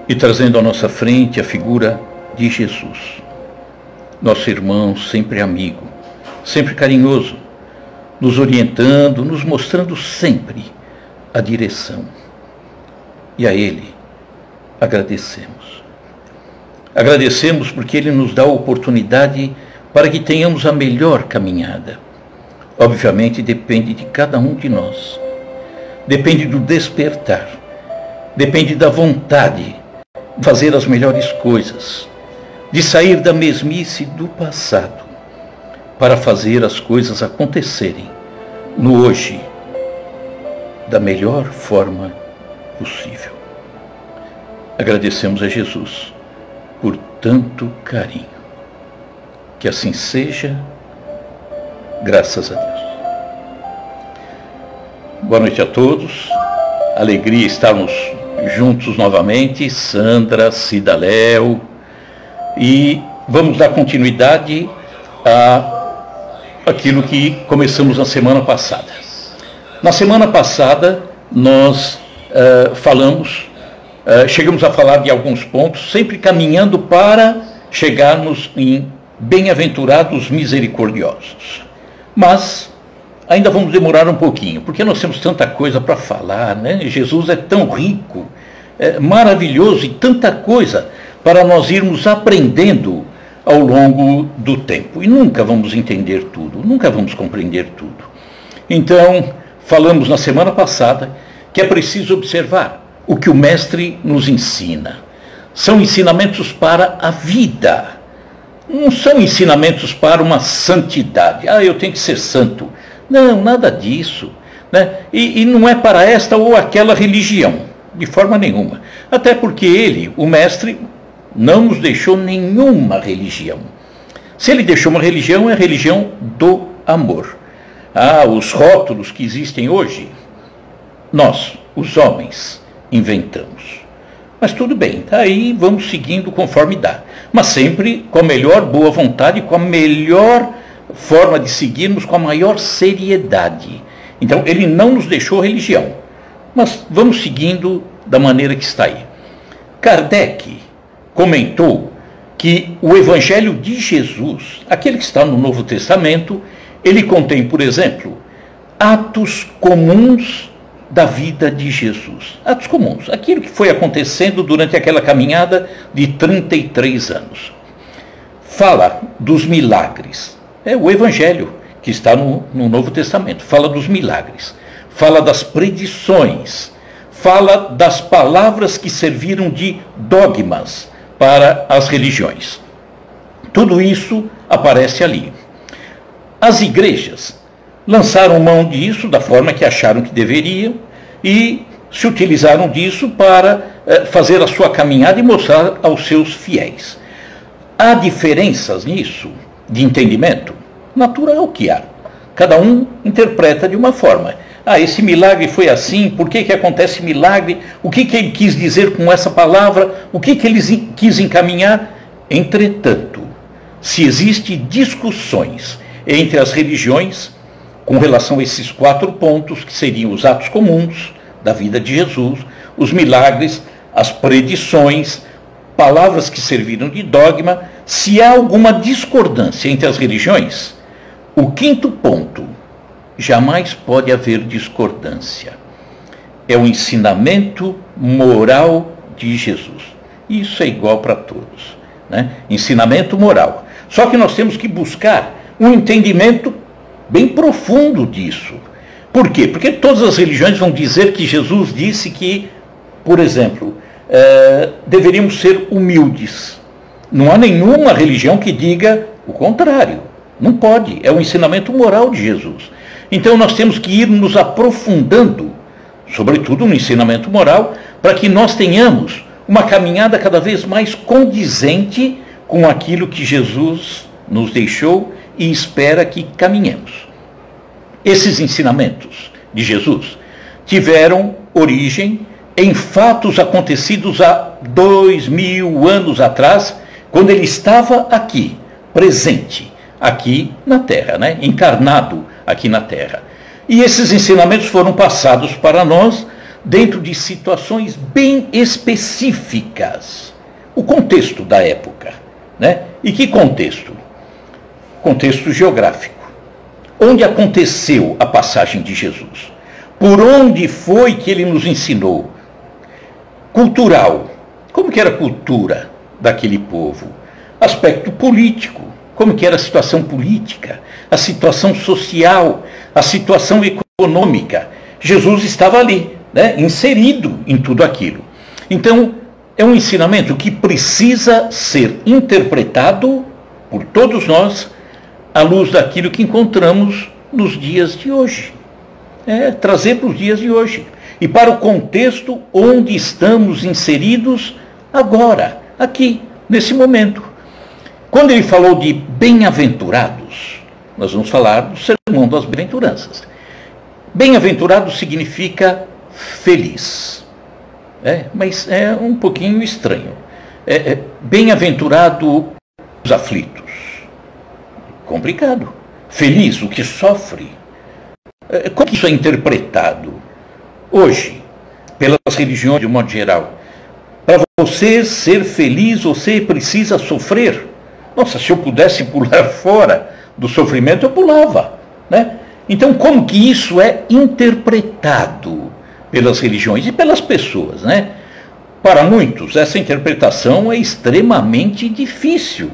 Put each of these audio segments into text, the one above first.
e trazendo à nossa frente a figura de Jesus, nosso irmão, sempre amigo, sempre carinhoso, nos orientando, nos mostrando sempre a direção. E a Ele agradecemos. Agradecemos porque Ele nos dá a oportunidade para que tenhamos a melhor caminhada. Obviamente depende de cada um de nós. Depende do despertar. Depende da vontade de fazer as melhores coisas, de sair da mesmice do passado, para fazer as coisas acontecerem no hoje, da melhor forma possível. Agradecemos a Jesus por tanto carinho. Que assim seja, graças a Deus. Boa noite a todos. Alegria estarmos juntos novamente, Sandra, Cida Léo, e vamos dar continuidade àquilo que começamos na semana passada. Na semana passada, nós chegamos a falar de alguns pontos, sempre caminhando para chegarmos em bem-aventurados misericordiosos. Mas ainda vamos demorar um pouquinho, porque nós temos tanta coisa para falar, né? Jesus é tão rico, maravilhoso e tanta coisa para nós irmos aprendendo ao longo do tempo. E nunca vamos entender tudo, nunca vamos compreender tudo. Então, falamos na semana passada que é preciso observar o que o Mestre nos ensina. São ensinamentos para a vida. Não são ensinamentos para uma santidade. Eu tenho que ser santo. Não, nada disso. Né? E não é para esta ou aquela religião, de forma nenhuma. Até porque ele, o Mestre, não nos deixou nenhuma religião. Se ele deixou uma religião, é a religião do amor. Os rótulos que existem hoje, nós, os homens, inventamos. Mas tudo bem, aí vamos seguindo conforme dá. Mas sempre com a melhor boa vontade, com a melhor forma de seguirmos, com a maior seriedade. Então, ele não nos deixou religião. Mas vamos seguindo da maneira que está aí. Kardec comentou que o Evangelho de Jesus, aquele que está no Novo Testamento, ele contém, por exemplo, atos comuns da vida de Jesus. Atos comuns, aquilo que foi acontecendo durante aquela caminhada de 33 anos. Fala dos milagres. É o Evangelho que está no Novo Testamento. Fala dos milagres. Fala das predições. Fala das palavras que serviram de dogmas para as religiões. Tudo isso aparece ali. As igrejas lançaram mão disso da forma que acharam que deveriam e se utilizaram disso para fazer a sua caminhada e mostrar aos seus fiéis. Há diferenças nisso de entendimento? Natural que há. Cada um interpreta de uma forma. Esse milagre foi assim, por que acontece milagre? O que ele quis dizer com essa palavra? O que ele quis encaminhar? Entretanto, se existem discussões entre as religiões com relação a esses 4 pontos, que seriam os atos comuns da vida de Jesus, os milagres, as predições, palavras que serviram de dogma, se há alguma discordância entre as religiões, o 5º ponto, jamais pode haver discordância. É o ensinamento moral de Jesus. Isso é igual para todos, né? Ensinamento moral. Só que nós temos que buscar um entendimento bem profundo disso. Por quê? Porque todas as religiões vão dizer que Jesus disse que, por exemplo, deveríamos ser humildes. Não há nenhuma religião que diga o contrário. Não pode. É o ensinamento moral de Jesus. Então nós temos que ir nos aprofundando, sobretudo no ensinamento moral, para que nós tenhamos uma caminhada cada vez mais condizente com aquilo que Jesus nos deixou e espera que caminhemos. Esses ensinamentos de Jesus tiveram origem em fatos acontecidos há 2000 anos atrás, quando ele estava aqui, presente, aqui na Terra, né? Encarnado aqui na Terra. E esses ensinamentos foram passados para nós dentro de situações bem específicas. O contexto da época, né? E que contexto? Contexto geográfico. Onde aconteceu a passagem de Jesus? Por onde foi que ele nos ensinou? Cultural. Como que era a cultura daquele povo? Aspecto político. Como que era a situação política? A situação social? A situação econômica? Jesus estava ali, né, inserido em tudo aquilo. Então, é um ensinamento que precisa ser interpretado por todos nós à luz daquilo que encontramos nos dias de hoje. Trazer para os dias de hoje. E para o contexto onde estamos inseridos agora, aqui, nesse momento. Quando ele falou de bem-aventurados, nós vamos falar do sermão das bem-aventuranças. Bem-aventurado significa feliz. Mas é um pouquinho estranho. Bem-aventurado os aflitos. Complicado. Feliz o que sofre. Como isso é interpretado hoje, pelas religiões de um modo geral? Para você ser feliz, você precisa sofrer. Nossa, se eu pudesse pular fora do sofrimento, eu pulava, né? Então, como que isso é interpretado pelas religiões e pelas pessoas, né? Para muitos, essa interpretação é extremamente difícil.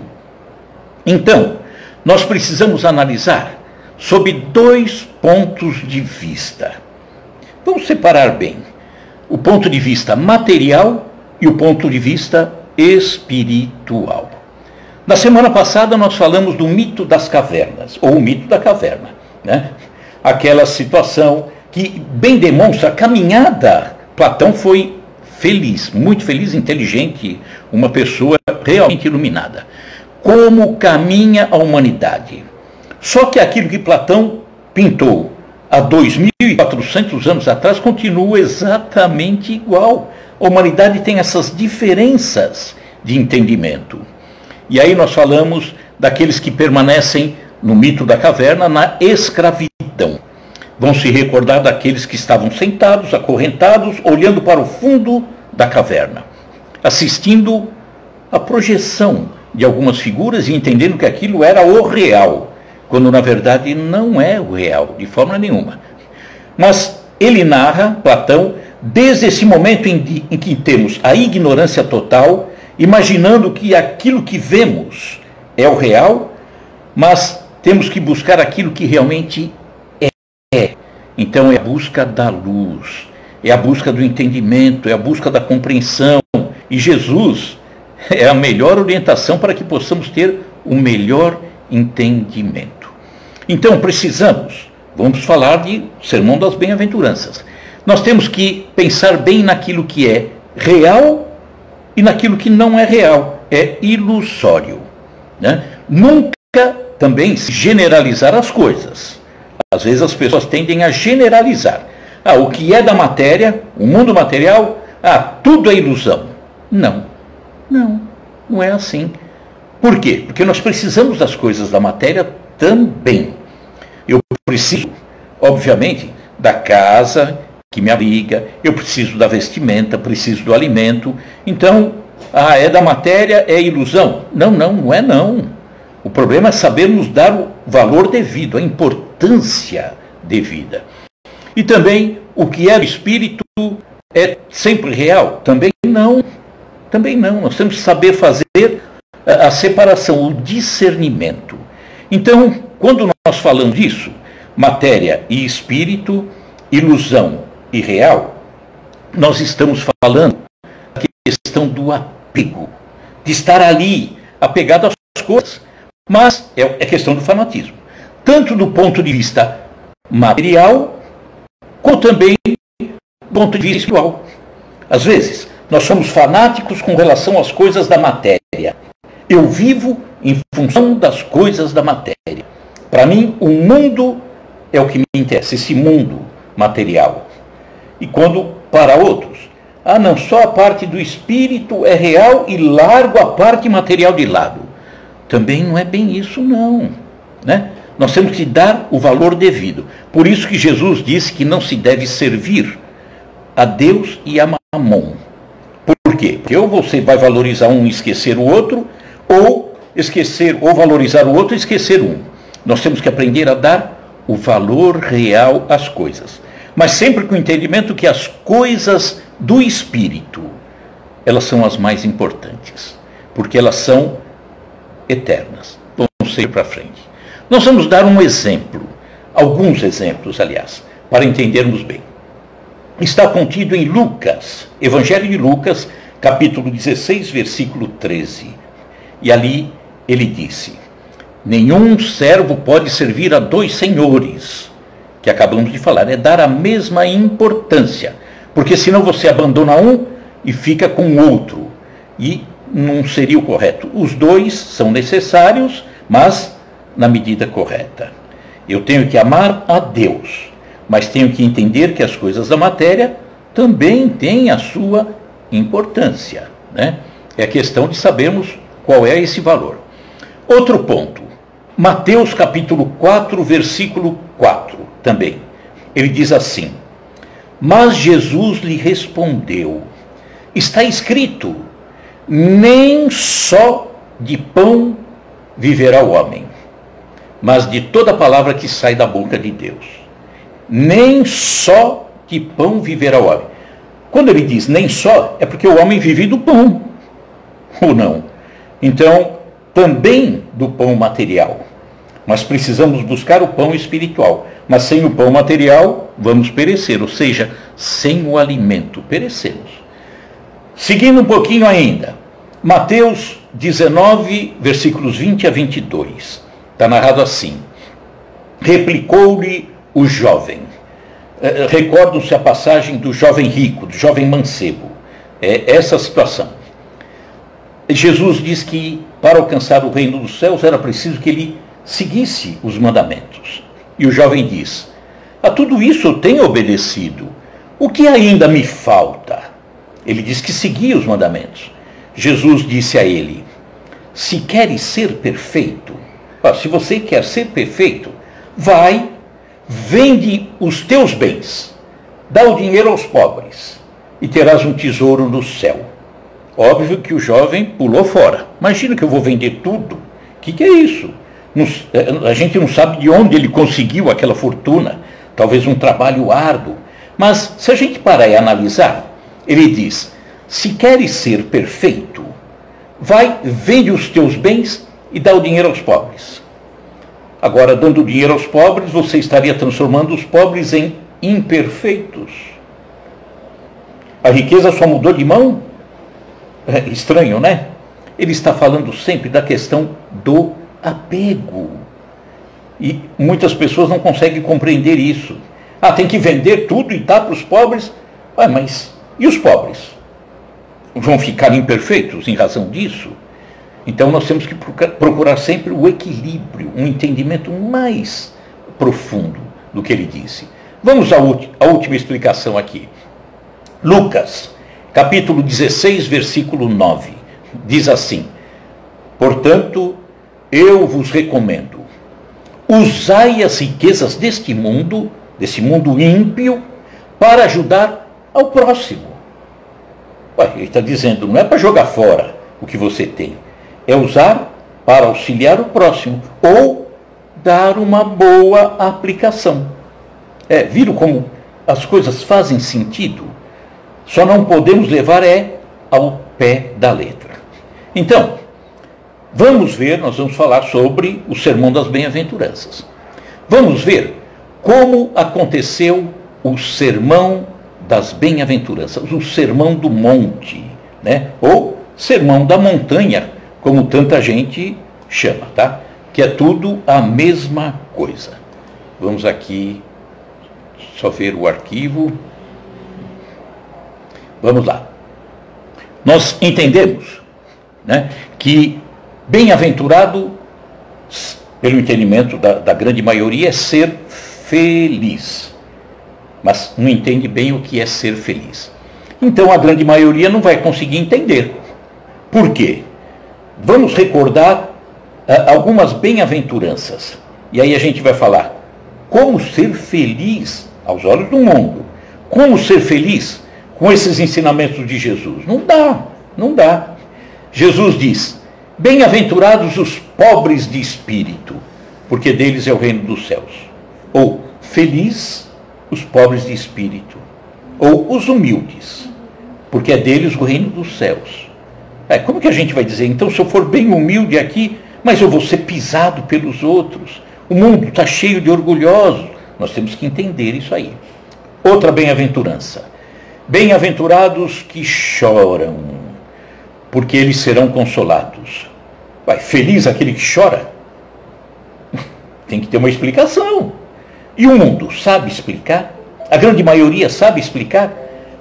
Então, nós precisamos analisar sob 2 pontos de vista. Vamos separar bem o ponto de vista material e o ponto de vista espiritual. Na semana passada nós falamos do mito das cavernas, ou o mito da caverna, né? Aquela situação que bem demonstra a caminhada. Platão foi feliz, muito feliz, inteligente, uma pessoa realmente iluminada. Como caminha a humanidade. Só que aquilo que Platão pintou há 2.400 anos atrás continua exatamente igual. A humanidade tem essas diferenças de entendimento. E aí nós falamos daqueles que permanecem no mito da caverna, na escravidão. Vão se recordar daqueles que estavam sentados, acorrentados, olhando para o fundo da caverna, assistindo a projeção de algumas figuras e entendendo que aquilo era o real, quando na verdade não é o real, de forma nenhuma. Mas ele narra, Platão, desde esse momento em que temos a ignorância total, imaginando que aquilo que vemos é o real, mas temos que buscar aquilo que realmente é. Então é a busca da luz, é a busca do entendimento, é a busca da compreensão. E Jesus é a melhor orientação para que possamos ter o melhor entendimento. Então vamos falar de Sermão das Bem-aventuranças. Nós temos que pensar bem naquilo que é real e naquilo que não é real, é ilusório, né? Nunca também se generalizar as coisas. Às vezes as pessoas tendem a generalizar. O que é da matéria, o mundo material, tudo é ilusão. Não é assim. Por quê? Porque nós precisamos das coisas da matéria também. Eu preciso, obviamente, da casa que me abriga, eu preciso da vestimenta, preciso do alimento. Então, é da matéria, é ilusão? Não é não. O problema é sabermos dar o valor devido, a importância devida. E também, o que é do espírito é sempre real? Também não. Nós temos que saber fazer a separação, o discernimento. Então, quando nós falamos disso, matéria e espírito, ilusão e real, nós estamos falando da questão do apego, de estar ali, apegado às coisas. Mas é questão do fanatismo, tanto do ponto de vista material, como também do ponto de vista espiritual. Às vezes, nós somos fanáticos com relação às coisas da matéria. Eu vivo em função das coisas da matéria. Para mim, o mundo é o que me interessa, esse mundo material. E quando, para outros, não, só a parte do espírito é real e largo a parte material de lado. Também não é bem isso, não, né? Nós temos que dar o valor devido. Por isso que Jesus disse que não se deve servir a Deus e a Mamon. Por quê? Porque ou você vai valorizar um e esquecer o outro, ou esquecer, ou valorizar o outro e esquecer um. Nós temos que aprender a dar o valor real às coisas. Mas sempre com o entendimento que as coisas do Espírito, elas são as mais importantes, porque elas são eternas, vão ser para frente. Nós vamos dar um exemplo, alguns exemplos, aliás, para entendermos bem. Está contido em Lucas, Evangelho de Lucas, capítulo 16, versículo 13. E ali ele disse: nenhum servo pode servir a dois senhores, que acabamos de falar, é dar a mesma importância, porque senão você abandona um e fica com o outro, e não seria o correto. Os dois são necessários, mas na medida correta. Eu tenho que amar a Deus, mas tenho que entender que as coisas da matéria também têm a sua importância, né? É questão de sabermos qual é esse valor. Outro ponto, Mateus capítulo 4, versículo 4, também. Ele diz assim: mas Jesus lhe respondeu, está escrito, nem só de pão viverá o homem, mas de toda palavra que sai da boca de Deus. Nem só de pão viverá o homem. Quando ele diz nem só, é porque o homem vive do pão, ou não? Então, também do pão material. Mas precisamos buscar o pão espiritual. Mas sem o pão material, vamos perecer, ou seja, sem o alimento, perecemos. Seguindo um pouquinho ainda, Mateus 19, versículos 20 a 22. Está narrado assim: replicou-lhe o jovem. Recordam-se a passagem do jovem rico, do jovem mancebo. É essa situação. Jesus diz que para alcançar o reino dos céus era preciso que ele seguisse os mandamentos. E o jovem diz: a tudo isso eu tenho obedecido. O que ainda me falta? Ele diz que seguia os mandamentos. Jesus disse a ele: se queres ser perfeito, se você quer ser perfeito, vai, vende os teus bens, dá o dinheiro aos pobres e terás um tesouro no céu. Óbvio que o jovem pulou fora. Imagina que eu vou vender tudo. O que é isso? A gente não sabe de onde ele conseguiu aquela fortuna, talvez um trabalho árduo. Mas se a gente parar e analisar, ele diz: se queres ser perfeito, vai, vende os teus bens e dá o dinheiro aos pobres. Agora, dando dinheiro aos pobres, você estaria transformando os pobres em imperfeitos. A riqueza só mudou de mão? É estranho, né? Ele está falando sempre da questão do apego. E muitas pessoas não conseguem compreender isso. Tem que vender tudo e dar para os pobres? Mas e os pobres? Vão ficar imperfeitos em razão disso? Então nós temos que procurar sempre o equilíbrio, um entendimento mais profundo do que ele disse. Vamos à última explicação aqui. Lucas, capítulo 16, versículo 9, diz assim: portanto, eu vos recomendo, usai as riquezas deste mundo ímpio, para ajudar ao próximo. Ele está dizendo, não é para jogar fora o que você tem, é usar para auxiliar o próximo, ou dar uma boa aplicação. Viram como as coisas fazem sentido? Só não podemos levar ao pé da letra. Então, nós vamos falar sobre o Sermão das Bem-aventuranças. Vamos ver como aconteceu o Sermão das Bem-aventuranças, o Sermão do Monte, né? Ou Sermão da Montanha, como tanta gente chama, tá? Que é tudo a mesma coisa. Vamos aqui só ver o arquivo. Vamos lá. Nós entendemos, né, que bem-aventurado, pelo entendimento da grande maioria, é ser feliz. Mas não entende bem o que é ser feliz. Então a grande maioria não vai conseguir entender. Por quê? Vamos recordar algumas bem-aventuranças. E aí a gente vai falar como ser feliz aos olhos do mundo. Como ser feliz com esses ensinamentos de Jesus? Não dá, não dá. Jesus diz: bem-aventurados os pobres de espírito, porque deles é o reino dos céus. Ou, feliz os pobres de espírito. Ou, os humildes, porque é deles o reino dos céus. Como que a gente vai dizer, então, se eu for bem humilde aqui, mas eu vou ser pisado pelos outros? O mundo está cheio de orgulhosos. Nós temos que entender isso aí. Outra bem-aventurança. Bem-aventurados que choram, porque eles serão consolados. Feliz aquele que chora? Tem que ter uma explicação. E o mundo sabe explicar? A grande maioria sabe explicar?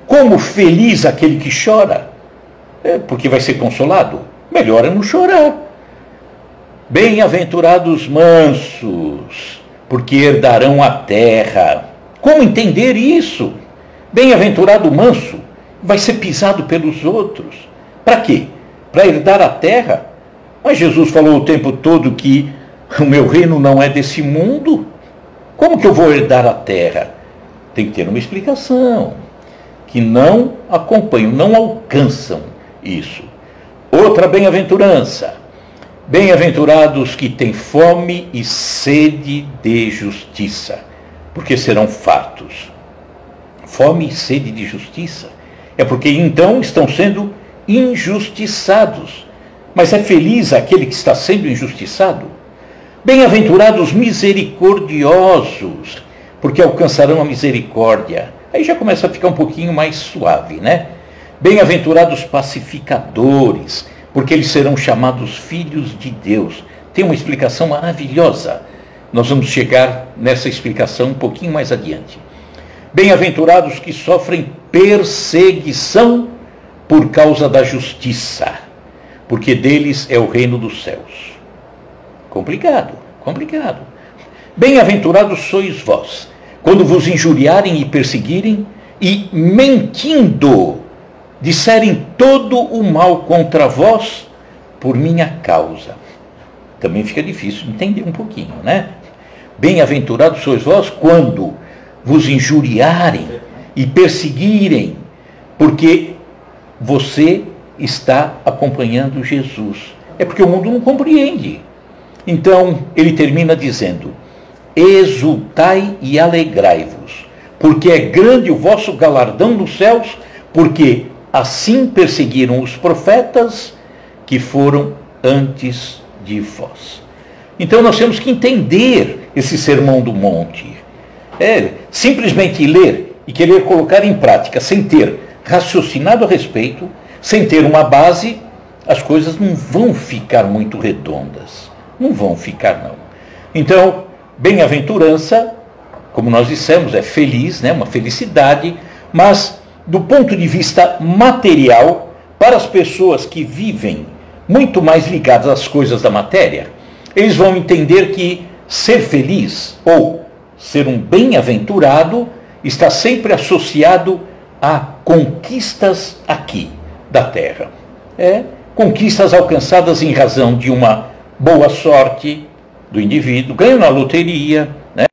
Como feliz aquele que chora? Porque vai ser consolado? Melhor é não chorar. Bem-aventurados mansos, porque herdarão a terra. Como entender isso? Bem-aventurado manso vai ser pisado pelos outros. Para quê? Para herdar a terra? Mas Jesus falou o tempo todo que o meu reino não é desse mundo. Como que eu vou herdar a terra? Tem que ter uma explicação. Que não acompanham, não alcançam isso. Outra bem-aventurança. Bem-aventurados que têm fome e sede de justiça, porque serão fartos. Fome e sede de justiça é porque então estão sendo injustiçados. Mas é feliz aquele que está sendo injustiçado? Bem-aventurados misericordiosos, porque alcançarão a misericórdia. Aí já começa a ficar um pouquinho mais suave, né? Bem-aventurados pacificadores, porque eles serão chamados filhos de Deus. Tem uma explicação maravilhosa. Nós vamos chegar nessa explicação um pouquinho mais adiante. Bem-aventurados que sofrem perseguição por causa da justiça, porque deles é o reino dos céus. Complicado, complicado. Bem-aventurados sois vós, quando vos injuriarem e perseguirem, e mentindo, disserem todo o mal contra vós por minha causa. Também fica difícil entender um pouquinho, né? Bem-aventurados sois vós quando vos injuriarem e perseguirem, porque você está acompanhando Jesus. É porque o mundo não compreende. Então, ele termina dizendo: exultai e alegrai-vos, porque é grande o vosso galardão nos céus, porque assim perseguiram os profetas que foram antes de vós. Então, nós temos que entender esse sermão do monte. Simplesmente ler e querer colocar em prática, sem ter raciocinado a respeito, sem ter uma base, as coisas não vão ficar muito redondas. Não vão ficar, não. Então, bem-aventurança, como nós dissemos, é feliz, né? Uma felicidade, mas do ponto de vista material, para as pessoas que vivem muito mais ligadas às coisas da matéria, eles vão entender que ser feliz ou ser um bem-aventurado está sempre associado a conquistas aqui da terra. Conquistas alcançadas em razão de uma boa sorte do indivíduo, ganhou na loteria, né?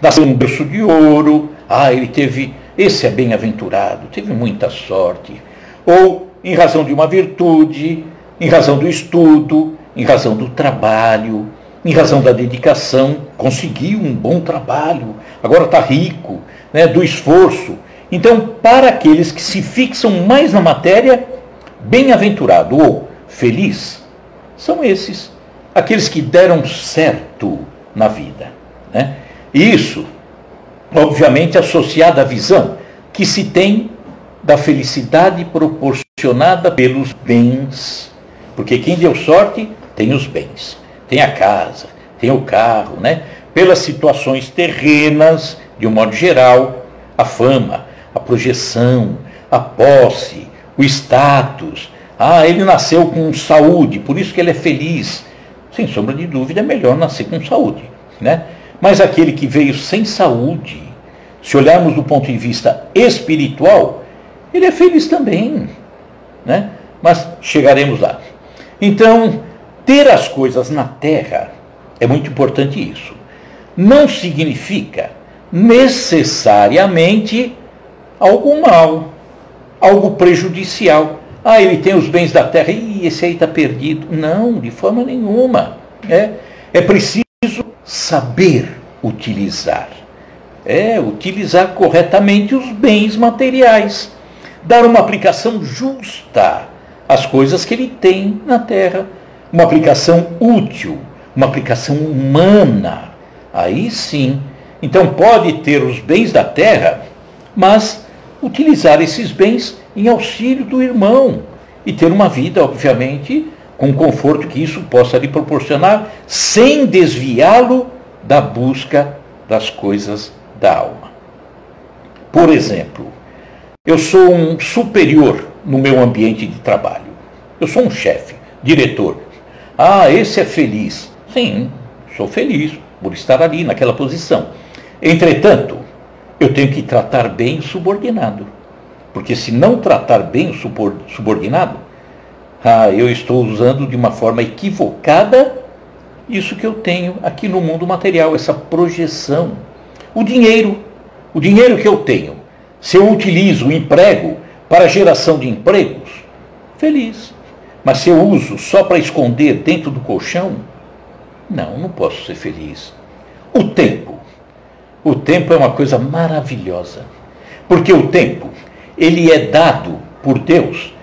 Nasceu um berço de ouro, ele teve, esse é bem-aventurado, teve muita sorte. Ou em razão de uma virtude, em razão do estudo, em razão do trabalho, em razão da dedicação, conseguiu um bom trabalho, agora está rico, né? Do esforço. Então, para aqueles que se fixam mais na matéria, bem-aventurado ou feliz, são esses, aqueles que deram certo na vida, né? Isso, obviamente, associado à visão que se tem da felicidade proporcionada pelos bens, porque quem deu sorte tem os bens, tem a casa, tem o carro, né? Pelas situações terrenas, de um modo geral, a fama, a projeção, a posse, o status. Ele nasceu com saúde, por isso que ele é feliz. Sem sombra de dúvida, é melhor nascer com saúde, né? Mas aquele que veio sem saúde, se olharmos do ponto de vista espiritual, ele é feliz também, né? Mas chegaremos lá. Então, ter as coisas na terra é muito importante isso. Não significa necessariamente algo mal. algo prejudicial. Ah, ele tem os bens da terra, e esse aí está perdido. Não, de forma nenhuma. É preciso saber utilizar. Utilizar corretamente os bens materiais. Dar uma aplicação justa às coisas que ele tem na terra. Uma aplicação útil, uma aplicação humana. Aí sim. Então pode ter os bens da terra, mas utilizar esses bens em auxílio do irmão e ter uma vida, obviamente, com o conforto que isso possa lhe proporcionar, sem desviá-lo da busca das coisas da alma. Por exemplo, eu sou um superior no meu ambiente de trabalho. Eu sou um chefe, diretor. Ah, esse é feliz. Sim, sou feliz por estar ali naquela posição. Entretanto, eu tenho que tratar bem o subordinado. Porque se não tratar bem o subordinado, eu estou usando de uma forma equivocada isso que eu tenho aqui no mundo material, essa projeção. O dinheiro que eu tenho, se eu utilizo o emprego para a geração de empregos, feliz. Mas se eu uso só para esconder dentro do colchão, não posso ser feliz. O tempo é uma coisa maravilhosa, porque o tempo, ele é dado por Deus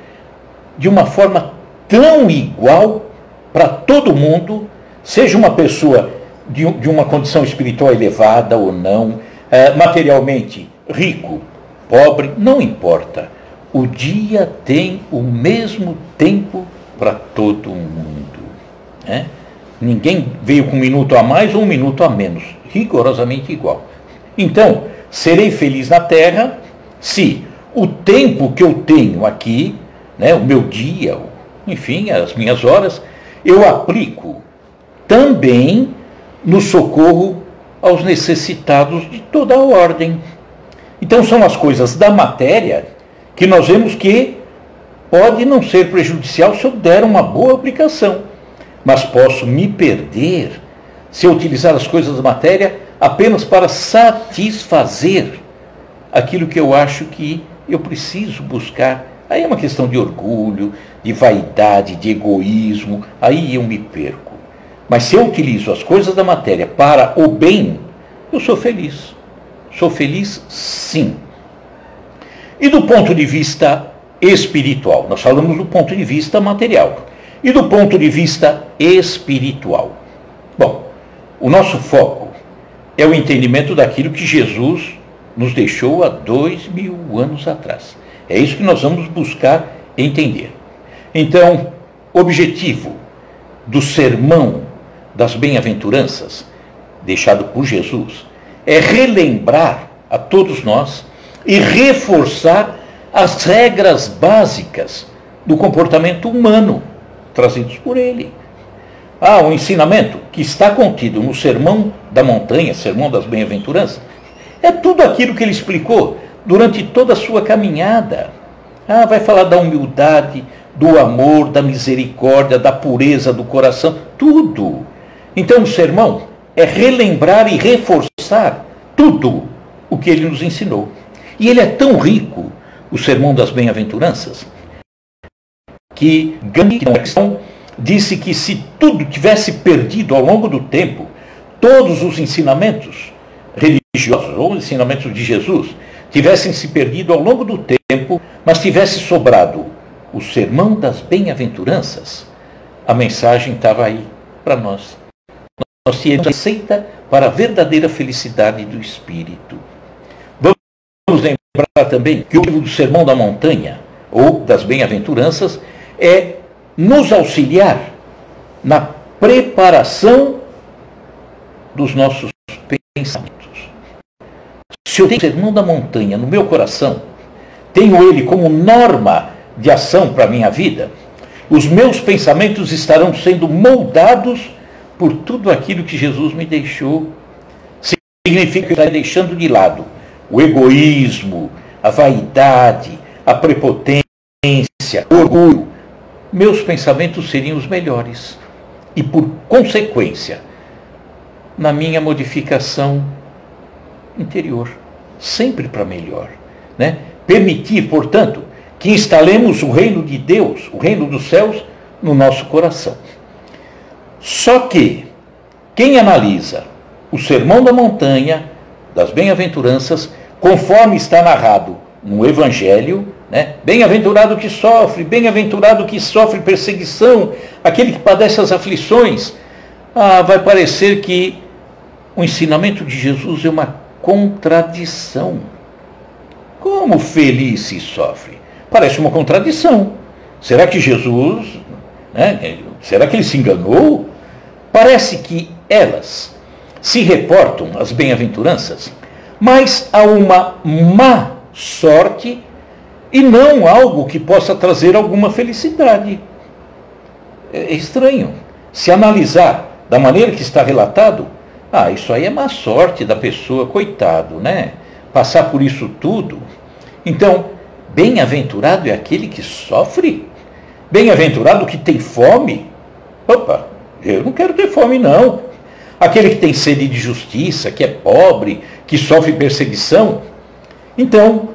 de uma forma tão igual para todo mundo, seja uma pessoa de uma condição espiritual elevada ou não, materialmente rico, pobre, não importa. O dia tem o mesmo tempo para todo mundo. Ninguém veio com um minuto a mais ou um minuto a menos, rigorosamente igual. Então, serei feliz na terra se o tempo que eu tenho aqui, o meu dia, enfim, as minhas horas, eu aplico também no socorro aos necessitados de toda a ordem. Então são as coisas da matéria que nós vemos que pode não ser prejudicial se eu der uma boa aplicação, mas posso me perder se eu utilizar as coisas da matéria apenas para satisfazer aquilo que eu acho que eu preciso buscar. Aí é uma questão de orgulho, de vaidade, de egoísmo, aí eu me perco. Mas se eu utilizo as coisas da matéria para o bem, eu sou feliz. Sou feliz, sim. E do ponto de vista espiritual? Nós falamos do ponto de vista material. E do ponto de vista espiritual? Bom, o nosso foco é o entendimento daquilo que Jesus nos deixou há 2000 anos atrás. É isso que nós vamos buscar entender. Então, o objetivo do sermão das bem-aventuranças, deixado por Jesus, é relembrar a todos nós e reforçar as regras básicas do comportamento humano, trazidos por ele. O ensinamento que está contido no Sermão da Montanha, Sermão das Bem-aventuranças, é tudo aquilo que ele explicou durante toda a sua caminhada. Vai falar da humildade, do amor, da misericórdia, da pureza do coração, tudo. Então o sermão é relembrar e reforçar tudo o que ele nos ensinou. E ele é tão rico, o Sermão das Bem-aventuranças, que Gandhi, disse que se tudo tivesse perdido ao longo do tempo, todos os ensinamentos religiosos ou ensinamentos de Jesus tivessem se perdido ao longo do tempo, mas tivesse sobrado o Sermão das Bem-aventuranças, a mensagem estava aí para nós. Nós tínhamos receita para a verdadeira felicidade do espírito. Vamos lembrar também que o livro do Sermão da Montanha, ou das Bem-aventuranças, é nos auxiliar na preparação dos nossos pensamentos. Se eu tenho o Sermão da Montanha no meu coração, tenho ele como norma de ação para a minha vida, os meus pensamentos estarão sendo moldados por tudo aquilo que Jesus me deixou. Significa que eu estarei deixando de lado o egoísmo, a vaidade, a prepotência, o orgulho. Meus pensamentos seriam os melhores. E por consequência, na minha modificação interior, sempre para melhor. Permitir, portanto, que instalemos o reino de Deus, o reino dos céus, no nosso coração. Só que quem analisa o Sermão da Montanha, das Bem-aventuranças, conforme está narrado no Evangelho, né? Bem-aventurado que sofre, bem-aventurado que sofre perseguição, aquele que padece as aflições, vai parecer que o ensinamento de Jesus é uma contradição. Como feliz se sofre? Parece uma contradição. Será que Jesus, né? Será que ele se enganou? Parece que elas se reportam às bem-aventuranças, mas a uma má sorte e não algo que possa trazer alguma felicidade. É estranho. Se analisar da maneira que está relatado, isso aí é má sorte da pessoa, coitado, né? Passar por isso tudo. Então, bem-aventurado é aquele que sofre? Bem-aventurado que tem fome? Opa, eu não quero ter fome, não. Aquele que tem sede de justiça, que é pobre, que sofre perseguição. Então,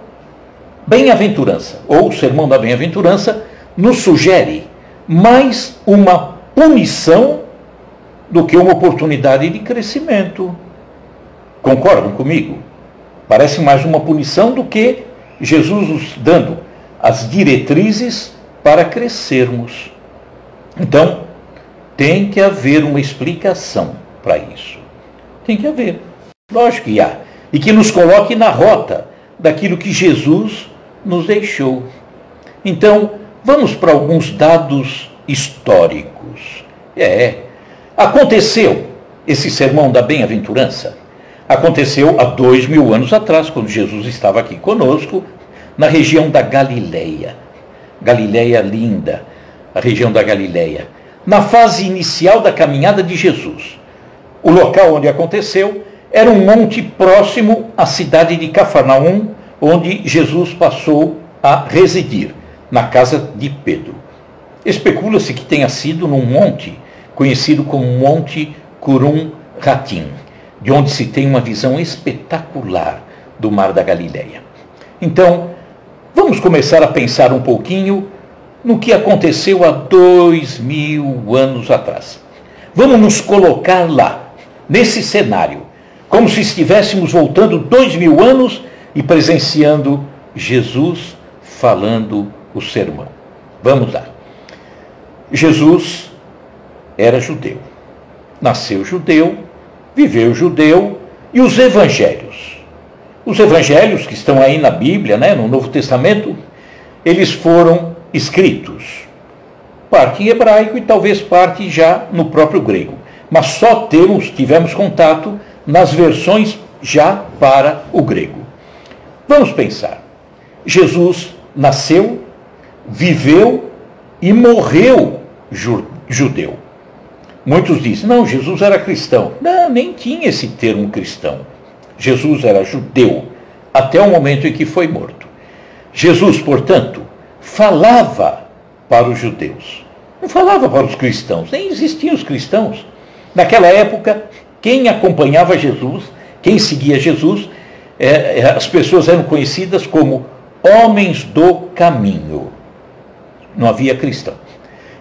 bem-aventurança, ou o sermão da bem-aventurança, nos sugere mais uma punição do que uma oportunidade de crescimento. Concordam comigo? Parece mais uma punição do que Jesus nos dando as diretrizes para crescermos. Então, tem que haver uma explicação para isso. Tem que haver. Lógico que há. E que nos coloque na rota daquilo que Jesus nos deixou. Então, vamos para alguns dados históricos. Aconteceu esse sermão da bem-aventurança. Aconteceu há 2000 anos atrás, quando Jesus estava aqui conosco, na região da Galileia. Galileia linda, a região da Galileia. Na fase inicial da caminhada de Jesus. O local onde aconteceu era um monte próximo à cidade de Cafarnaum, onde Jesus passou a residir, na casa de Pedro. Especula-se que tenha sido num monte conhecido como Monte Curum Ratim, de onde se tem uma visão espetacular do Mar da Galileia. Então, vamos começar a pensar um pouquinho no que aconteceu há 2000 anos atrás. Vamos nos colocar lá, nesse cenário, como se estivéssemos voltando 2000 anos e presenciando Jesus falando o sermão. Vamos lá. Jesus era judeu. Nasceu judeu, viveu judeu, e os evangelhos. Os evangelhos que estão aí na Bíblia, né, no Novo Testamento, eles foram escritos, parte em hebraico e talvez parte já no próprio grego. Mas só tivemos contato nas versões já para o grego. Vamos pensar. Jesus nasceu, viveu e morreu judeu. Muitos dizem, não, Jesus era cristão. Não, nem tinha esse termo cristão. Jesus era judeu, até o momento em que foi morto. Jesus, portanto, falava para os judeus. Não falava para os cristãos, nem existiam os cristãos. Naquela época, quem acompanhava Jesus, quem seguia Jesus, as pessoas eram conhecidas como homens do caminho. Não havia cristão.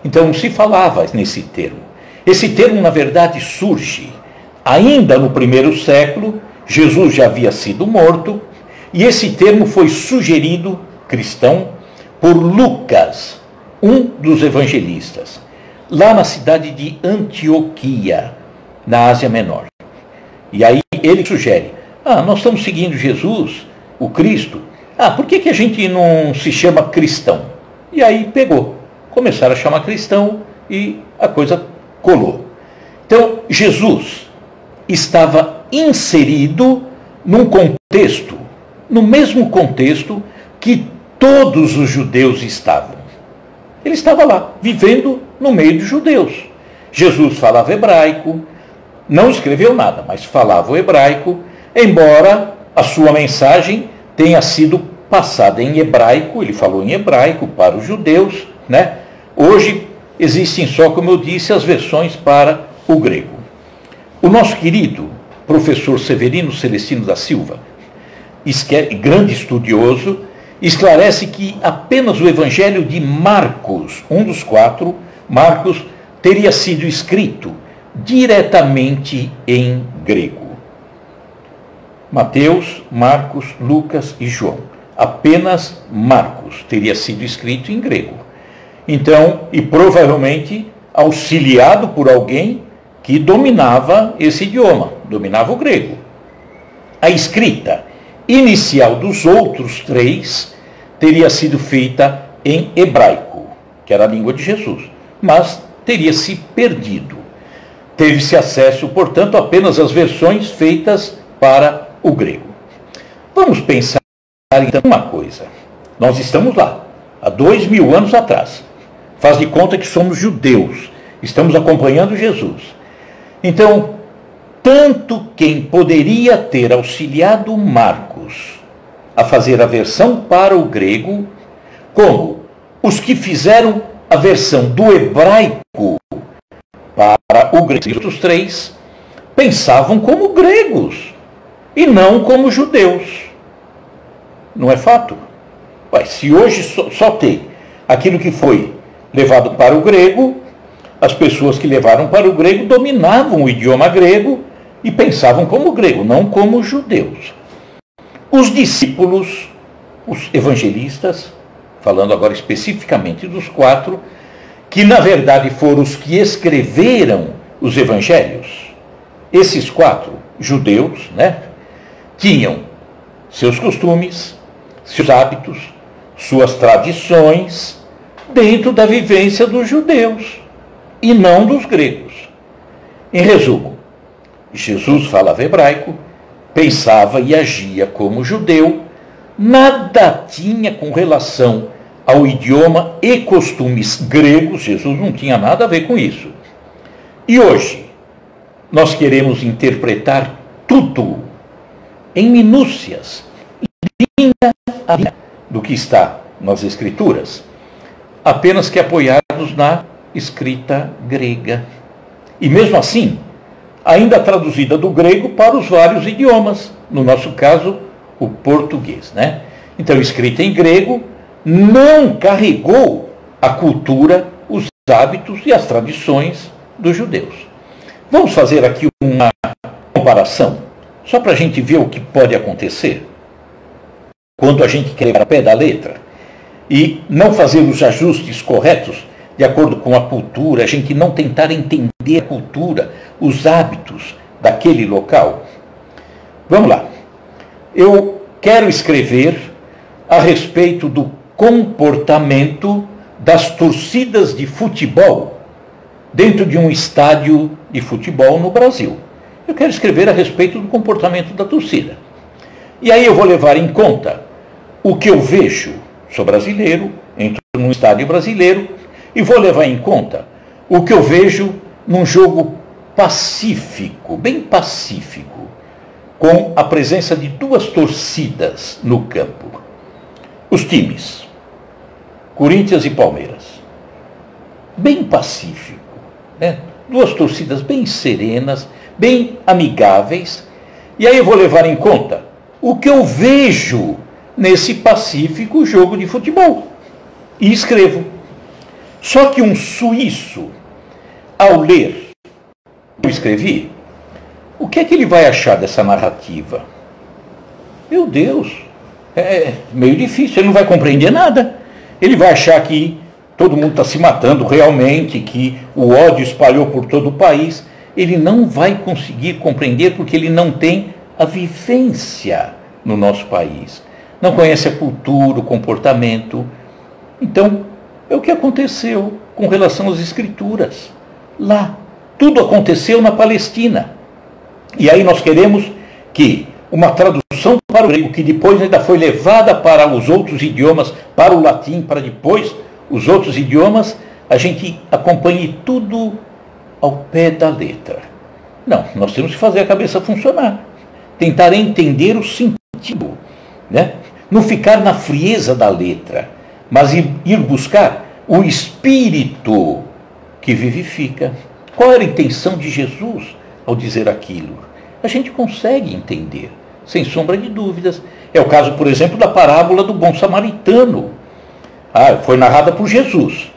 Então não se falava nesse termo. Esse termo, na verdade, surge ainda no primeiro século. Jesus já havia sido morto, e esse termo foi sugerido, cristão, por Lucas, um dos evangelistas, lá na cidade de Antioquia, na Ásia Menor. E aí ele sugere, nós estamos seguindo Jesus, o Cristo, por que a gente não se chama cristão? E aí pegou, começaram a chamar cristão e a coisa colou. Então, Jesus estava inserido num contexto, no mesmo contexto que todos os judeus estavam. Ele estava lá, vivendo no meio dos judeus. Jesus falava hebraico, não escreveu nada, mas falava o hebraico, embora a sua mensagem tenha sido passada em hebraico, ele falou em hebraico para os judeus, né? Hoje existem só, como eu disse, as versões para o grego. O nosso querido professor Severino Celestino da Silva, grande estudioso, esclarece que apenas o Evangelho de Marcos, um dos 4, Marcos, teria sido escrito diretamente em grego. Mateus, Marcos, Lucas e João. Apenas Marcos teria sido escrito em grego. Então, e provavelmente auxiliado por alguém que dominava esse idioma, dominava o grego. A escrita inicial dos outros 3 teria sido feita em hebraico, que era a língua de Jesus, mas teria se perdido. Teve-se acesso, portanto, apenas às versões feitas para o grego. Vamos pensar então uma coisa. Nós estamos lá, há 2000 anos atrás. Faz de conta que somos judeus, estamos acompanhando Jesus. Então, tanto quem poderia ter auxiliado Marcos a fazer a versão para o grego, como os que fizeram a versão do hebraico para o grego, os outros 3 pensavam como gregos e não como judeus. Não é fato? Ué, se hoje só tem aquilo que foi levado para o grego, as pessoas que levaram para o grego dominavam o idioma grego e pensavam como grego, não como judeus. Os discípulos, os evangelistas, falando agora especificamente dos 4, que na verdade foram os que escreveram os evangelhos, esses 4 judeus, tinham seus costumes, seus hábitos, suas tradições dentro da vivência dos judeus e não dos gregos. Em resumo, Jesus falava hebraico, pensava e agia como judeu, nada tinha com relação ao idioma e costumes gregos, Jesus não tinha nada a ver com isso. E hoje, nós queremos interpretar tudo em minúcias, linha a linha do que está nas Escrituras, apenas que apoiados na escrita grega. E mesmo assim, ainda traduzida do grego para os vários idiomas, no nosso caso, o português, Então, escrita em grego, não carregou a cultura, os hábitos e as tradições dos judeus. Vamos fazer aqui uma comparação, só para a gente ver o que pode acontecer quando a gente quer ir ao pé da letra e não fazer os ajustes corretos de acordo com a cultura, a gente não tentar entender a cultura, os hábitos daquele local. Vamos lá. Eu quero escrever a respeito do comportamento das torcidas de futebol dentro de um estádio de futebol no Brasil. Eu quero escrever a respeito do comportamento da torcida. E aí eu vou levar em conta o que eu vejo. Sou brasileiro, entro num estádio brasileiro e vou levar em conta o que eu vejo num jogo pacífico, bem pacífico, com a presença de 2 torcidas no campo. Os times, Corinthians e Palmeiras, bem pacífico, 2 torcidas bem serenas, bem amigáveis, e aí eu vou levar em conta o que eu vejo nesse pacífico jogo de futebol, e escrevo. Só que um suíço, ao ler o que eu escrevi, o que é que ele vai achar dessa narrativa? Meu Deus, é meio difícil, ele não vai compreender nada. Ele vai achar que todo mundo está se matando realmente, que o ódio espalhou por todo o país. Ele não vai conseguir compreender porque ele não tem a vivência no nosso país. Não conhece a cultura, o comportamento. Então, é o que aconteceu com relação às Escrituras. Lá, tudo aconteceu na Palestina. E aí nós queremos que uma tradução para o grego, que depois ainda foi levada para os outros idiomas, para o latim, para depois os outros idiomas, a gente acompanhe tudo ao pé da letra. Não, nós temos que fazer a cabeça funcionar. Tentar entender o sentido, Não ficar na frieza da letra, mas ir buscar o espírito que vivifica. Qual era a intenção de Jesus ao dizer aquilo? A gente consegue entender. sem sombra de dúvidas. É o caso, por exemplo, da parábola do bom samaritano. Foi narrada por Jesus,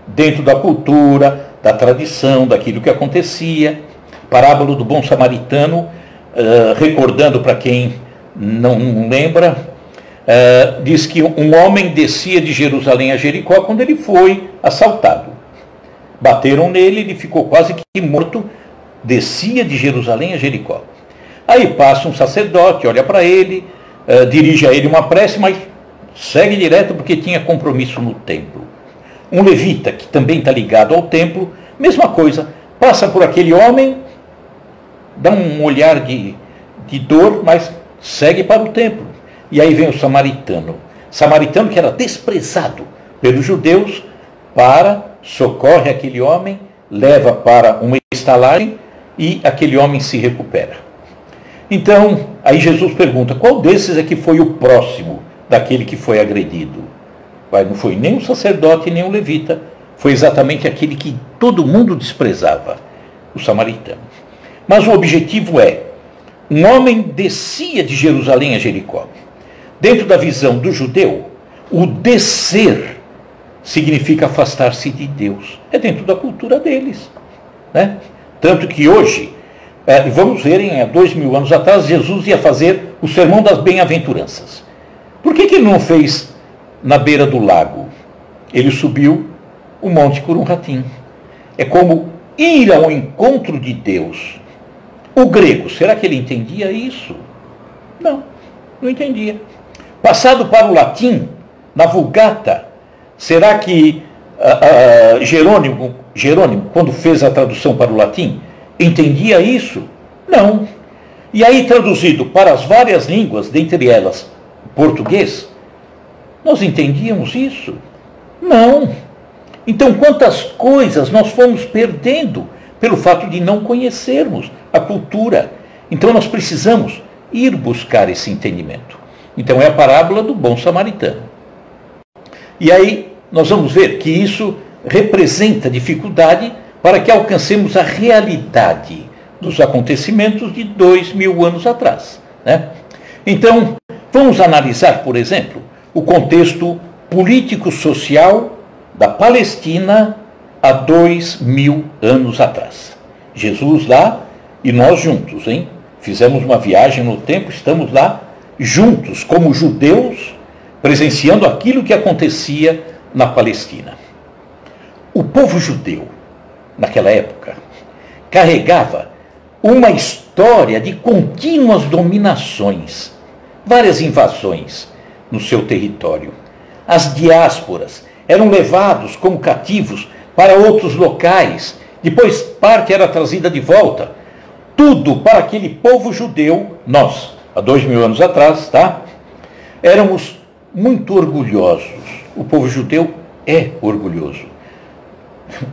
dentro da cultura, da tradição, daquilo que acontecia. Parábola do bom samaritano, recordando para quem não lembra, diz que um homem descia de Jerusalém a Jericó quando ele foi assaltado. Bateram nele, ele ficou quase que morto, descia de Jerusalém a Jericó. Aí passa um sacerdote, olha para ele, dirige a ele uma prece, mas segue direto porque tinha compromisso no templo. Um levita, que também está ligado ao templo, mesma coisa, passa por aquele homem, dá um olhar de dor, mas segue para o templo. E aí vem o samaritano. Samaritano que era desprezado pelos judeus, socorre aquele homem, leva para uma estalagem e aquele homem se recupera. Então, aí Jesus pergunta, qual desses é que foi o próximo daquele que foi agredido? Não foi nem um sacerdote, nem um levita, foi exatamente aquele que todo mundo desprezava, o samaritano. Mas o objetivo é, um homem descia de Jerusalém a Jericó. Dentro da visão do judeu, o descer significa afastar-se de Deus. É dentro da cultura deles, né? Tanto que hoje, vamos ver, há 2000 anos atrás, Jesus ia fazer o sermão das bem-aventuranças. Por que ele não fez na beira do lago? Ele subiu o Monte Curumhatim. É como ir ao encontro de Deus. O grego, será que ele entendia isso? Não entendia. Passado para o latim, na Vulgata, será que Jerônimo, quando fez a tradução para o latim, entendia isso? Não. E aí, traduzido para as várias línguas, dentre elas o português, nós entendíamos isso? Não. Então, quantas coisas nós fomos perdendo pelo fato de não conhecermos a cultura. Então, nós precisamos ir buscar esse entendimento. Então, é a parábola do bom samaritano. E aí, nós vamos ver que isso representa dificuldade para que alcancemos a realidade dos acontecimentos de 2000 anos atrás, né? Então, vamos analisar, por exemplo, o contexto político-social da Palestina há 2000 anos atrás. Jesus lá e nós juntos, hein? Fizemos uma viagem no tempo, estamos lá juntos, como judeus, presenciando aquilo que acontecia na Palestina. O povo judeu, naquela época, carregava uma história de contínuas dominações, várias invasões no seu território. As diásporas eram levados como cativos para outros locais, depois parte era trazida de volta. Tudo para aquele povo judeu, nós, há 2000 anos atrás, tá? Éramos muito orgulhosos. O povo judeu é orgulhoso.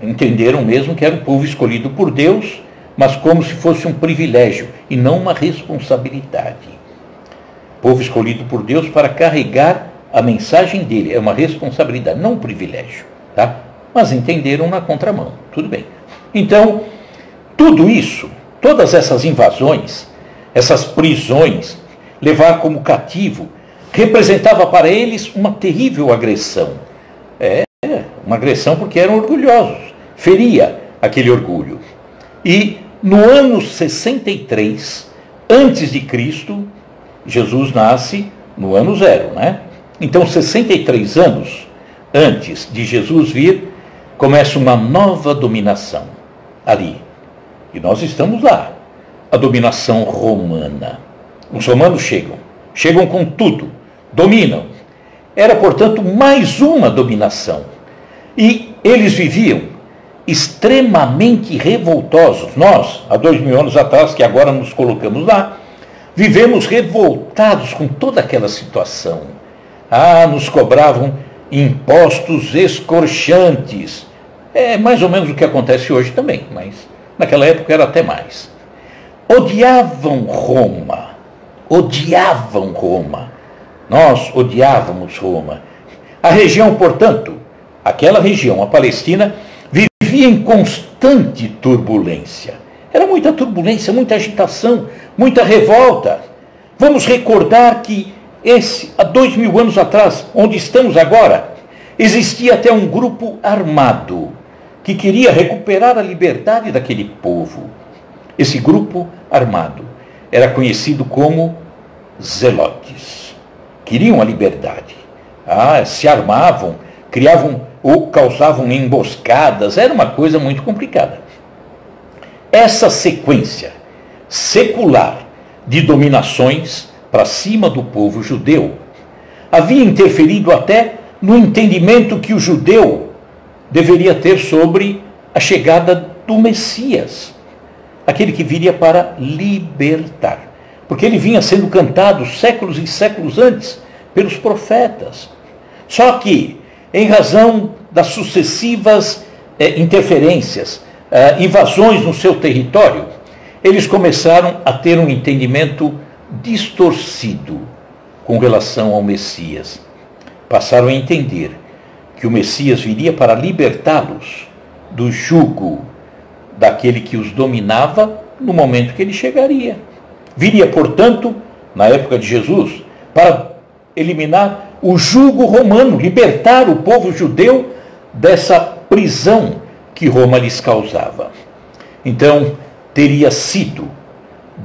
Entenderam mesmo que era um povo escolhido por Deus, mas como se fosse um privilégio e não uma responsabilidade. Povo escolhido por Deus para carregar a mensagem dele. É uma responsabilidade, não um privilégio, tá? Mas entenderam na contramão. Tudo bem. Então, tudo isso, todas essas invasões, essas prisões, levar como cativo, representava para eles uma terrível agressão. Uma agressão porque eram orgulhosos. Feria aquele orgulho. E no ano 63, antes de Cristo, Jesus nasce no ano 0, né? Então, 63 anos antes de Jesus vir, começa uma nova dominação ali. E nós estamos lá. A dominação romana. Os romanos chegam com tudo, dominam. Era, portanto, mais uma dominação. E eles viviam extremamente revoltosos. Nós, há 2000 anos atrás, que agora nos colocamos lá, vivemos revoltados com toda aquela situação. Nos cobravam impostos escorchantes. É mais ou menos o que acontece hoje também, mas naquela época era até mais. Odiavam Roma. Nós odiávamos Roma. A região, portanto, aquela região, a Palestina, vivia em constante turbulência. Era muita turbulência, muita agitação, muita revolta. Vamos recordar que há 2000 anos atrás, onde estamos agora, existia até um grupo armado que queria recuperar a liberdade daquele povo. Esse grupo armado era conhecido como zelotes. Queriam a liberdade. Se armavam, criavam ou causavam emboscadas. Era uma coisa muito complicada. Essa sequência secular de dominações para cima do povo judeu havia interferido até no entendimento que o judeu deveria ter sobre a chegada do Messias, aquele que viria para libertar. Porque ele vinha sendo cantado séculos e séculos antes pelos profetas. Só que, em razão das sucessivas interferências, invasões no seu território, eles começaram a ter um entendimento distorcido com relação ao Messias. Passaram a entender que o Messias viria para libertá-los do jugo daquele que os dominava no momento que ele chegaria. Viria, portanto, na época de Jesus, para eliminar o jugo romano, libertar o povo judeu dessa prisão que Roma lhes causava. Então, teria sido,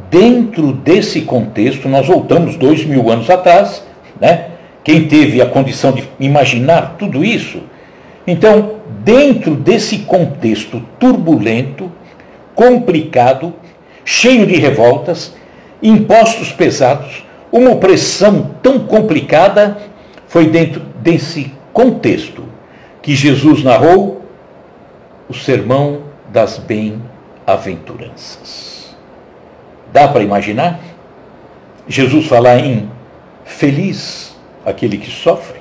dentro desse contexto, nós voltamos 2000 anos atrás, né? Quem teve a condição de imaginar tudo isso? Então, dentro desse contexto turbulento, complicado, cheio de revoltas, impostos pesados, uma opressão tão complicada, foi dentro desse contexto que Jesus narrou o Sermão das Bem-aventuranças. Dá para imaginar? Jesus falar em feliz aquele que sofre,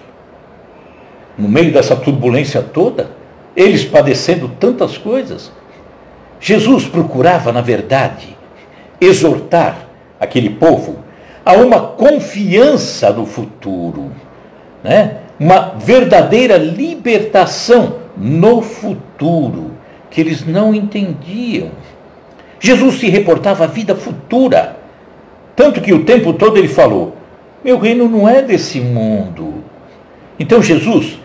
no meio dessa turbulência toda, eles padecendo tantas coisas. Jesus procurava, na verdade, exortar aquele povo a uma confiança no futuro, né? Uma verdadeira libertação no futuro, que eles não entendiam. Jesus se reportava à vida futura, tanto que o tempo todo ele falou: meu reino não é desse mundo. Então Jesus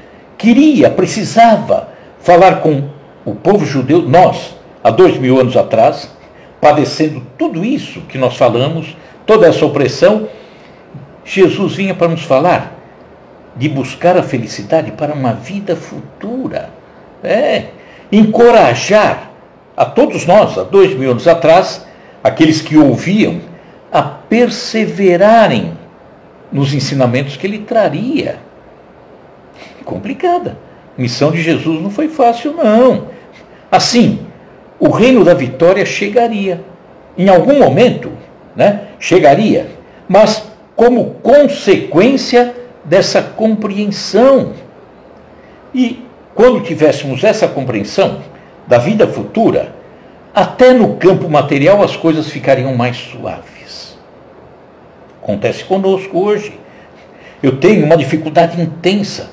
precisava falar com o povo judeu, nós, há 2000 anos atrás, padecendo tudo isso que nós falamos, toda essa opressão. Jesus vinha para nos falar de buscar a felicidade para uma vida futura. Encorajar a todos nós, há 2000 anos atrás, aqueles que ouviam, a perseverarem nos ensinamentos que ele traria. Complicada. A missão de Jesus não foi fácil, não. Assim, o reino da vitória chegaria. Em algum momento, né, chegaria, mas como consequência dessa compreensão. E quando tivéssemos essa compreensão da vida futura, até no campo material as coisas ficariam mais suaves. Acontece conosco hoje. Eu tenho uma dificuldade intensa.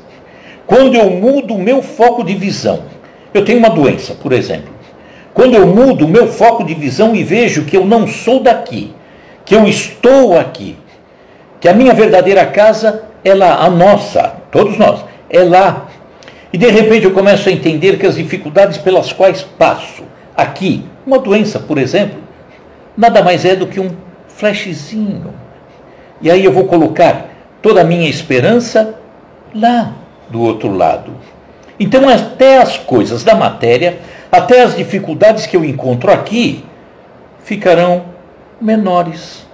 Quando eu mudo o meu foco de visão, eu tenho uma doença, por exemplo. Quando eu mudo o meu foco de visão e vejo que eu não sou daqui, que eu estou aqui, que a minha verdadeira casa é lá, a nossa, todos nós, é lá. E de repente eu começo a entender que as dificuldades pelas quais passo aqui, uma doença, por exemplo, nada mais é do que um flashzinho. E aí eu vou colocar toda a minha esperança lá do outro lado. Então até as coisas da matéria, até as dificuldades que eu encontro aqui, ficarão menores.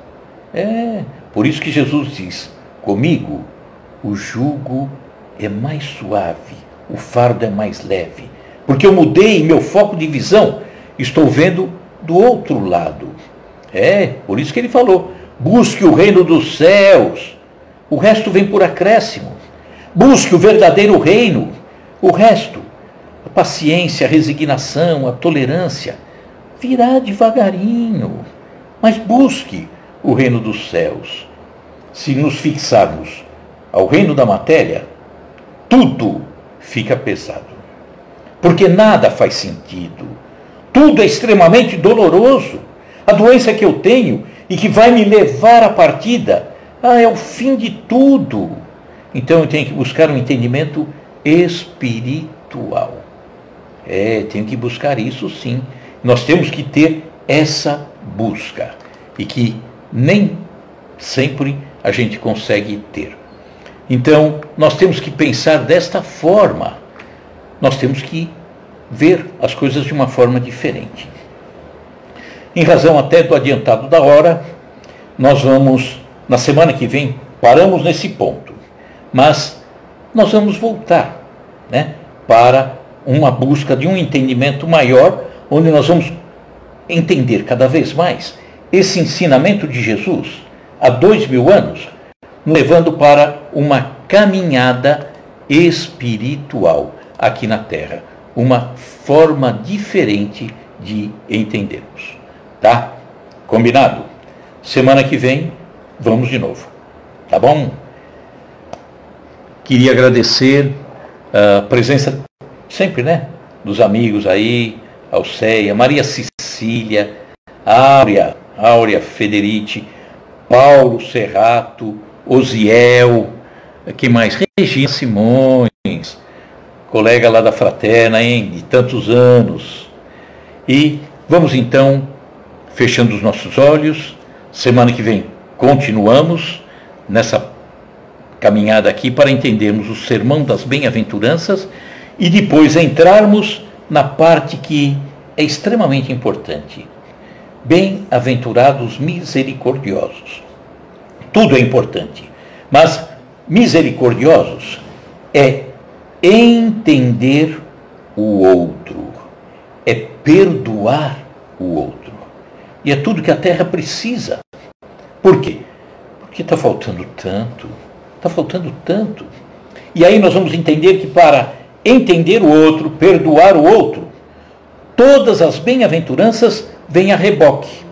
Por isso que Jesus diz: comigo o jugo é mais suave, o fardo é mais leve, porque eu mudei meu foco de visão, estou vendo do outro lado. Por isso que ele falou: busque o reino dos céus, o resto vem por acréscimo. Busque o verdadeiro reino, o resto, a paciência, a resignação, a tolerância, virá devagarinho, mas busque o reino dos céus. Se nos fixarmos ao reino da matéria, tudo fica pesado, porque nada faz sentido, tudo é extremamente doloroso. A doença que eu tenho e que vai me levar à partida, é o fim de tudo. Então eu tenho que buscar um entendimento espiritual. Tenho que buscar isso sim. Nós temos que ter essa busca, e que nem sempre a gente consegue ter. Então, nós temos que pensar desta forma. Nós temos que ver as coisas de uma forma diferente. Em razão até do adiantado da hora, nós vamos, na semana que vem, paramos nesse ponto. Mas nós vamos voltar, para uma busca de um entendimento maior, onde nós vamos entender cada vez mais esse ensinamento de Jesus há 2000 anos, levando para uma caminhada espiritual aqui na Terra, uma forma diferente de entendermos. Tá? Combinado? Semana que vem, vamos de novo. Tá bom? Queria agradecer a presença sempre, dos amigos aí, Alceia, Maria Cecília, Áurea Federici, Paulo Serrato, Osiel, quem mais? Regina Simões, colega lá da Fraterna, de tantos anos. E vamos então, fechando os nossos olhos, semana que vem continuamos nessa caminhada aqui para entendermos o Sermão das Bem-aventuranças e depois entrarmos na parte que é extremamente importante. Bem-aventurados misericordiosos. Tudo é importante, mas misericordiosos é entender o outro, é perdoar o outro. E é tudo que a Terra precisa. Por quê? Porque está faltando tanto. Está faltando tanto. E aí nós vamos entender que para entender o outro, perdoar o outro, todas as bem-aventuranças vêm a reboque.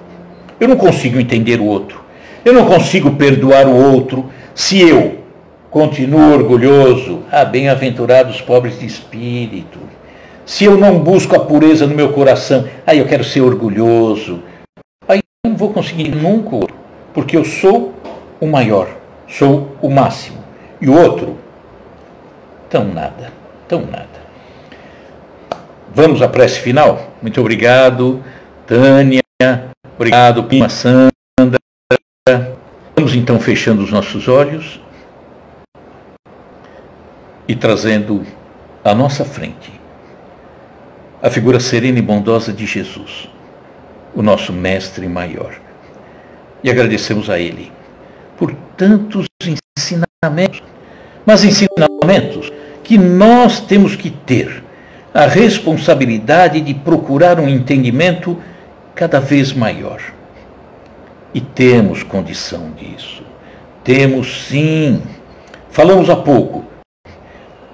Eu não consigo entender o outro. Eu não consigo perdoar o outro se eu continuo orgulhoso. Bem-aventurados os pobres de espírito. Se eu não busco a pureza no meu coração, eu quero ser orgulhoso. Aí eu não vou conseguir nunca o outro, porque eu sou o maior, sou o máximo. E o outro, tão nada. Vamos à prece final? Muito obrigado, Tânia. Obrigado, Prima Sandra. Vamos então fechando os nossos olhos e trazendo à nossa frente a figura serena e bondosa de Jesus, o nosso Mestre maior. E agradecemos a Ele por tantos ensinamentos, mas ensinamentos que nós temos que ter a responsabilidade de procurar um entendimento cada vez maior. E temos condição disso. Temos sim. Falamos há pouco.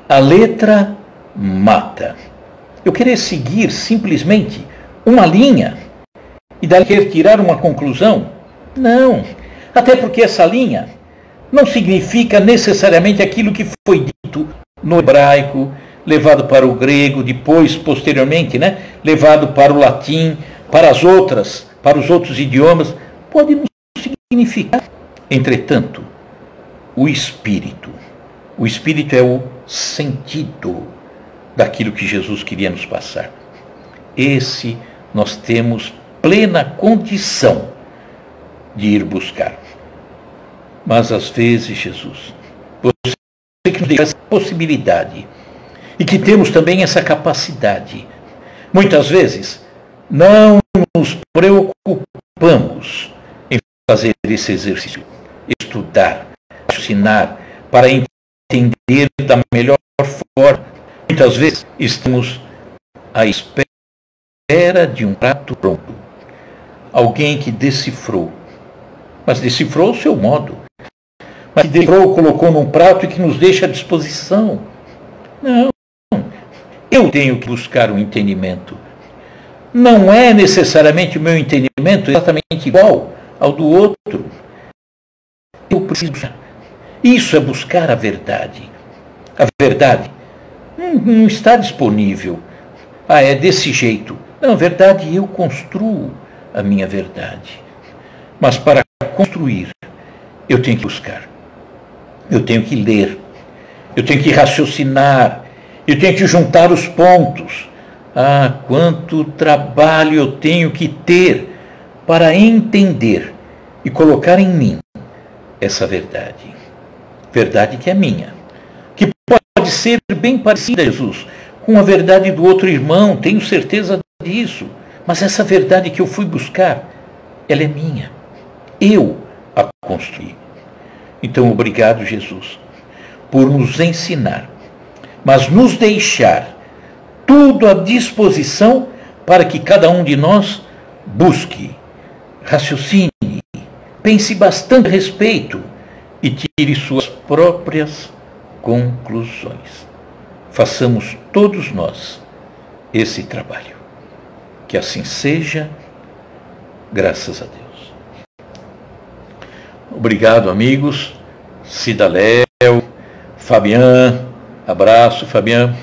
A letra mata. Eu querer seguir simplesmente uma linha e daí querer tirar uma conclusão? Não. Até porque essa linha não significa necessariamente aquilo que foi dito no hebraico, levado para o grego, depois, posteriormente, levado para o latim, para os outros idiomas. Pode não significar. Entretanto, o Espírito é o sentido daquilo que Jesus queria nos passar. Esse nós temos plena condição de ir buscar. Mas às vezes, Jesus, você que nos deu essa possibilidade e que temos também essa capacidade, muitas vezes não nos preocupamos em fazer esse exercício, estudar, raciocinar, para entender da melhor forma. Muitas vezes estamos à espera de um prato pronto. Alguém que decifrou, mas decifrou o seu modo. Mas que decifrou, colocou num prato e que nos deixa à disposição. Não. Eu tenho que buscar um entendimento. Não é necessariamente o meu entendimento exatamente igual ao do outro. Eu preciso. Isso é buscar a verdade. A verdade não está disponível. É desse jeito. Não, a verdade, eu construo a minha verdade. Mas para construir, eu tenho que buscar, eu tenho que ler, eu tenho que raciocinar, eu tenho que juntar os pontos. Ah, quanto trabalho eu tenho que ter para entender e colocar em mim essa verdade. Verdade que é minha, que pode ser bem parecida, Jesus, com a verdade do outro irmão, tenho certeza disso. Mas essa verdade que eu fui buscar, ela é minha. Eu a construí. Então, obrigado, Jesus, por nos ensinar, mas nos deixar tudo à disposição para que cada um de nós busque, raciocine, pense bastante a respeito e tire suas próprias conclusões. Façamos todos nós esse trabalho. Que assim seja, graças a Deus. Obrigado, amigos. Cidaléu, Fabian, abraço, Fabian.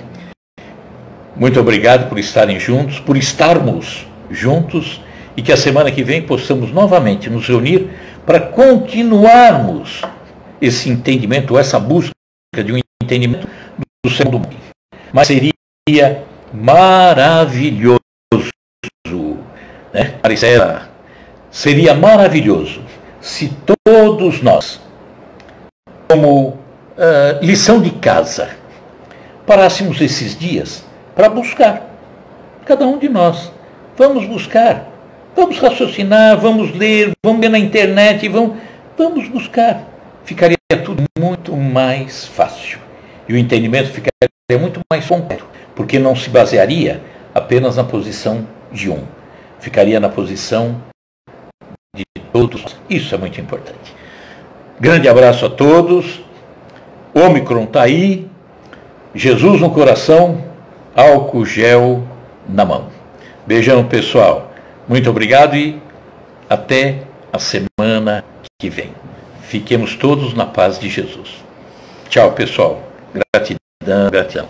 Muito obrigado por estarem juntos, por estarmos juntos, e que a semana que vem possamos novamente nos reunir para continuarmos esse entendimento, essa busca de um entendimento do céu do mundo. Mas seria maravilhoso, né? Maricela, seria maravilhoso se todos nós, como lição de casa, parássemos esses dias para buscar, cada um de nós. Vamos buscar, vamos raciocinar, vamos ler, vamos ver na internet, vamos buscar. Ficaria tudo muito mais fácil. E o entendimento ficaria muito mais completo, porque não se basearia apenas na posição de um. Ficaria na posição de todos. Isso é muito importante. Grande abraço a todos. Ômicron está aí. Jesus no coração, álcool gel na mão. Beijão, pessoal. Muito obrigado e até a semana que vem. Fiquemos todos na paz de Jesus. Tchau, pessoal. Gratidão, gratidão.